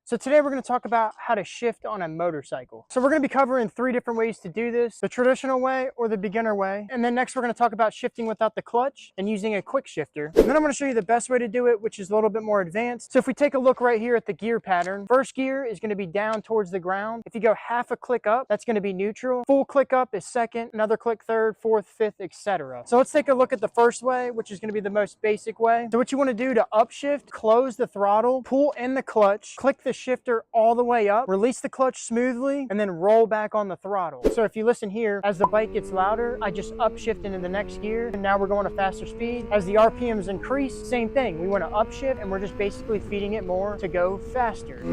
So today we're going to talk about how to shift on a motorcycle. So we're going to be covering 3 different ways to do this: the traditional way or the beginner way. And then next we're going to talk about shifting without the clutch and using a quick shifter. And then I'm going to show you the best way to do it, which is a little bit more advanced. So if we take a look right here at the gear pattern, first gear is going to be down towards the ground. If you go half a click up, that's going to be neutral. Full click up is second, another click third, fourth, fifth, etc. So let's take a look at the first way, which is going to be the most basic way. So what you want to do to upshift, close the throttle, pull in the clutch, click the shifter all the way up, release the clutch smoothly, and then roll back on the throttle. So if you listen here, as the bike gets louder, I just upshift into the next gear, and now we're going to faster speed. As the RPMs increase, same thing. We want to upshift, and we're just basically feeding it more to go faster.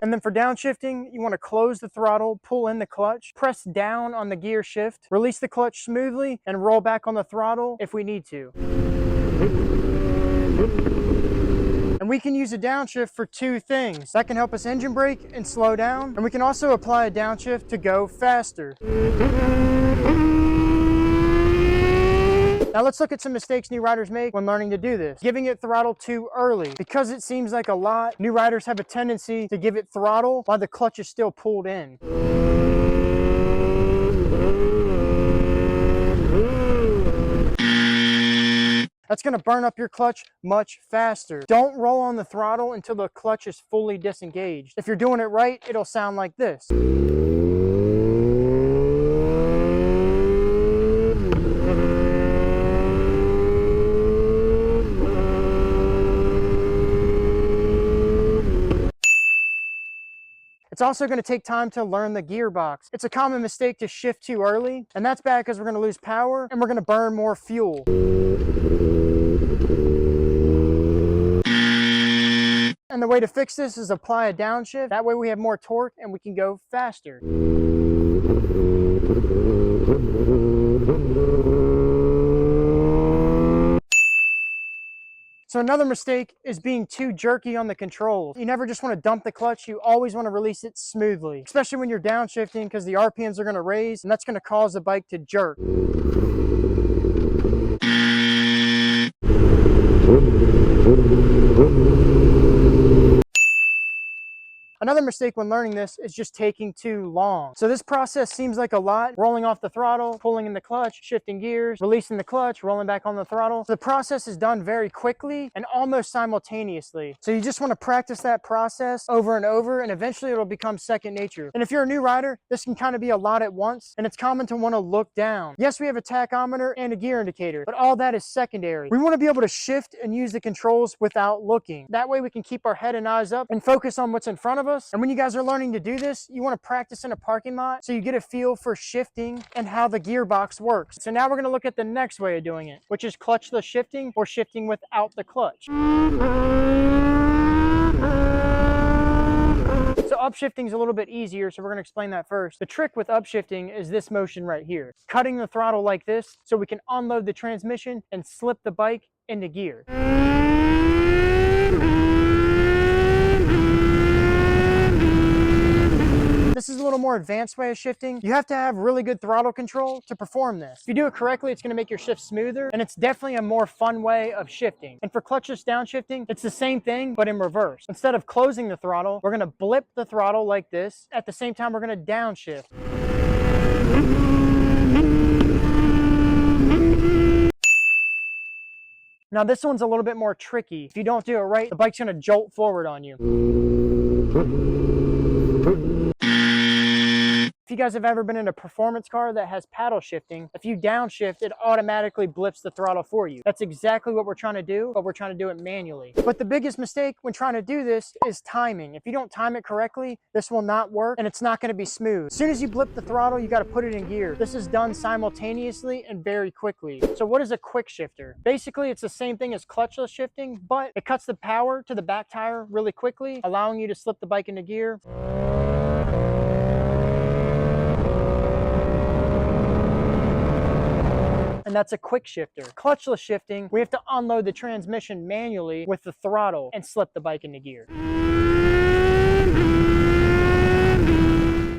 And then for downshifting, you want to close the throttle, pull in the clutch, press down on the gear shift, release the clutch smoothly, and roll back on the throttle if we need to. And we can use a downshift for 2 things. That can help us engine brake and slow down, and we can also apply a downshift to go faster. Now let's look at some mistakes new riders make when learning to do this. Giving it throttle too early. Because it seems like a lot, new riders have a tendency to give it throttle while the clutch is still pulled in. That's going to burn up your clutch much faster. Don't roll on the throttle until the clutch is fully disengaged. If you're doing it right, it'll sound like this. It's also going to take time to learn the gearbox. It's a common mistake to shift too early, and that's bad because we're going to lose power and we're going to burn more fuel. And the way to fix this is apply a downshift. That way we have more torque and we can go faster. So another mistake is being too jerky on the controls. You never just want to dump the clutch. You always want to release it smoothly, especially when you're downshifting, because the RPMs are going to raise and that's going to cause the bike to jerk. Another mistake when learning this is just taking too long. So this process seems like a lot: rolling off the throttle, pulling in the clutch, shifting gears, releasing the clutch, rolling back on the throttle. So the process is done very quickly and almost simultaneously. So you just want to practice that process over and over, and eventually it'll become second nature. And if you're a new rider, this can kind of be a lot at once, and it's common to want to look down. Yes, we have a tachometer and a gear indicator, but all that is secondary. We want to be able to shift and use the controls without looking. That way we can keep our head and eyes up and focus on what's in front of us. And when you guys are learning to do this, you want to practice in a parking lot so you get a feel for shifting and how the gearbox works. So now we're going to look at the next way of doing it, which is clutchless shifting, or shifting without the clutch. So upshifting is a little bit easier, so we're going to explain that first. The trick with upshifting is this motion right here, cutting the throttle like this so we can unload the transmission and slip the bike into gear. This is a little more advanced way of shifting. You have to have really good throttle control to perform this. If you do it correctly, it's going to make your shift smoother, and it's definitely a more fun way of shifting. And for clutchless downshifting, it's the same thing, but in reverse. Instead of closing the throttle, we're going to blip the throttle like this. At the same time, we're going to downshift. Now this one's a little bit more tricky. If you don't do it right, the bike's going to jolt forward on you. If you guys have ever been in a performance car that has paddle shifting, if you downshift, it automatically blips the throttle for you. That's exactly what we're trying to do, but we're trying to do it manually. But the biggest mistake when trying to do this is timing. If you don't time it correctly, this will not work and it's not going to be smooth. As soon as you blip the throttle, you got to put it in gear. This is done simultaneously and very quickly. So what is a quick shifter? Basically, it's the same thing as clutchless shifting, but it cuts the power to the back tire really quickly, allowing you to slip the bike into gear. And that's a quick shifter. Clutchless shifting, we have to unload the transmission manually with the throttle and slip the bike into gear.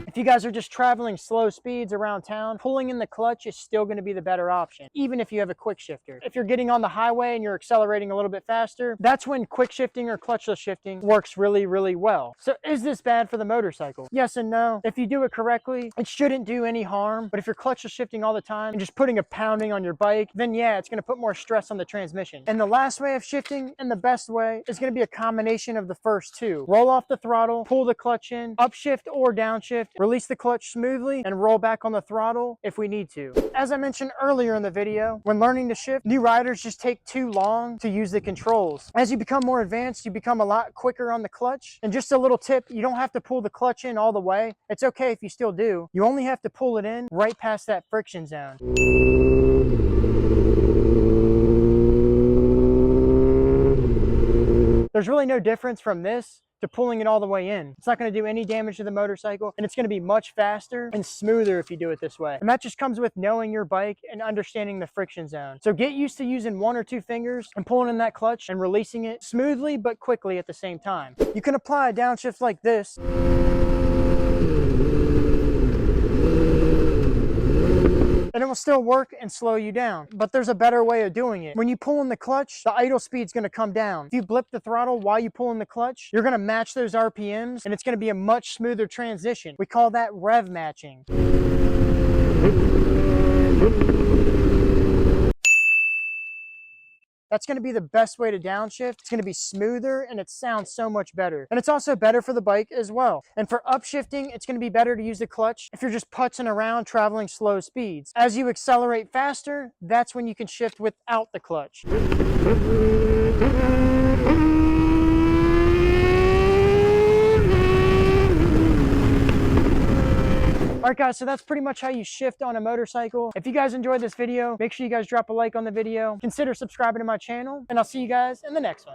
If you guys are just traveling slow speeds around town, pulling in the clutch is still going to be the better option, even if you have a quick shifter. If you're getting on the highway and you're accelerating a little bit faster, that's when quick shifting or clutchless shifting works really, really well. So is this bad for the motorcycle? Yes and no. If you do it correctly, it shouldn't do any harm. But if you're clutchless shifting all the time and just putting a pounding on your bike, then yeah, it's going to put more stress on the transmission. And the last way of shifting and the best way is going to be a combination of the first two. Roll off the throttle, pull the clutch in, upshift or downshift, release the clutch smoothly, and roll back on the throttle if we need to. As I mentioned earlier in the video, when learning to shift, new riders just take too long to use the controls. As you become more advanced, you become a lot quicker on the clutch. And just a little tip, you don't have to pull the clutch in all the way. It's okay if you still do. You only have to pull it in right past that friction zone. There's really no difference from this to pulling it all the way in. It's not going to do any damage to the motorcycle, and it's going to be much faster and smoother if you do it this way. And that just comes with knowing your bike and understanding the friction zone. So get used to using 1 or 2 fingers and pulling in that clutch and releasing it smoothly but quickly at the same time. You can apply a downshift like this, and it will still work and slow you down. But there's a better way of doing it. When you pull in the clutch, the idle speed's gonna come down. If you blip the throttle while you pull in the clutch, you're gonna match those RPMs, and it's gonna be a much smoother transition. We call that rev matching. That's going to be the best way to downshift. It's going to be smoother and it sounds so much better. And it's also better for the bike as well. And for upshifting, it's going to be better to use the clutch if you're just putzing around traveling slow speeds. As you accelerate faster, that's when you can shift without the clutch. Alright guys, so that's pretty much how you shift on a motorcycle. If you guys enjoyed this video, make sure you guys drop a like on the video. Consider subscribing to my channel, and I'll see you guys in the next one.